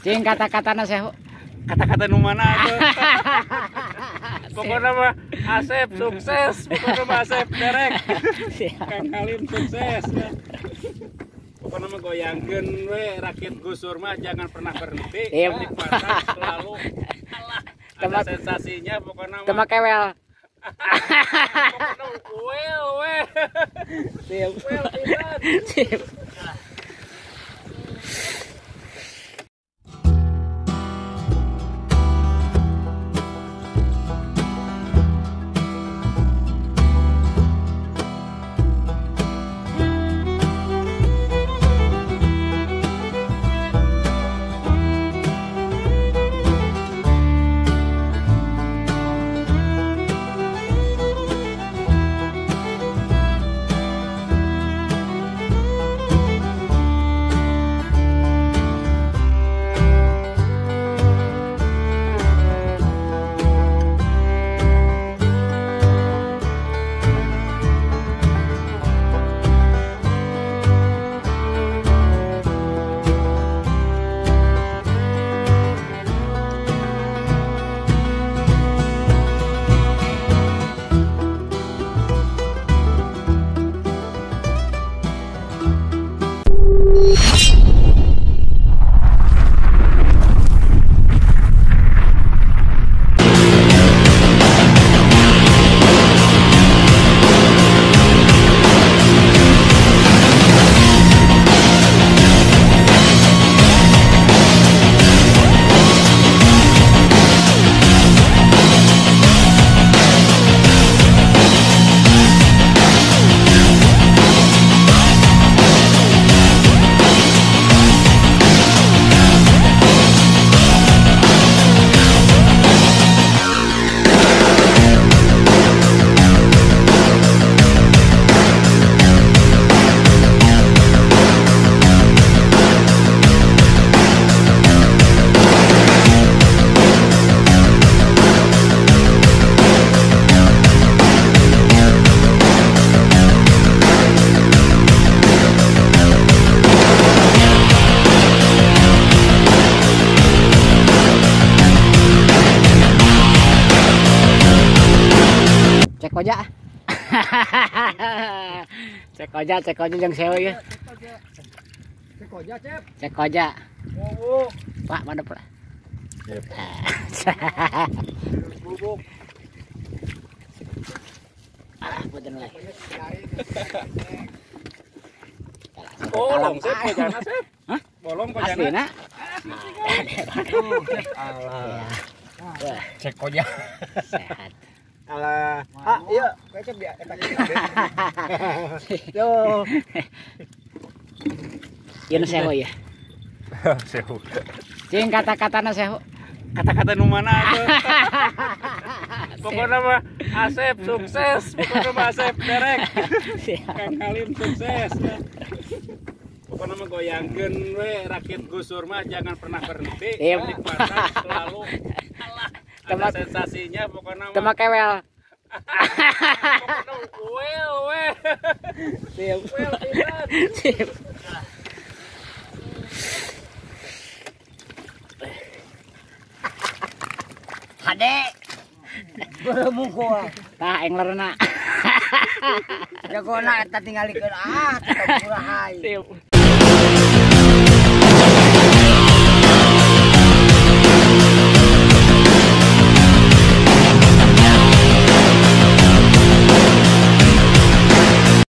Cing kata-katana Sehu. Kata-kata nu mana tuh? Pokoknya mah Asep sukses, pokoknya mah Asep derek. Kang Halim sukses. Pokoknya mah goyangkeun we rakit gusur mah jangan pernah berhenti. Nikmatan selalu. Ada sensasinya pokoknya mah. Tema kewel. Pokoknya we. Siap. Well pisan. Siap. Cek koja. Cek koja jeung Sehu ya. Cek koja. Pak, mana Pak? Bubuk. Boten lagi. Bolong Sep kojana Sep. Hah? Bolong kojana. Aslina. Allah. Cek koja. Sehat. Alah. Iya, kecek dia eta. Yo. Ieu Sehu ya. Sehu. Cing kata-katana Sehu. Kata-kata nu mana tuh? Pokoknya mah Asep sukses, pokoknya mah Asep derek. Kang Halim sukses. Pokoknya mah goyangkeun we rakit gusur mah jangan pernah berhenti. Nikmatan selalu. Ada sensasinya pokoknya mah. Tema kewel. Pokoknya we. Siap. Well pisan. Siap. Hade. Beremungku. Tah englerna. Jagona eta tingalikeun tetep murah hai. Siap.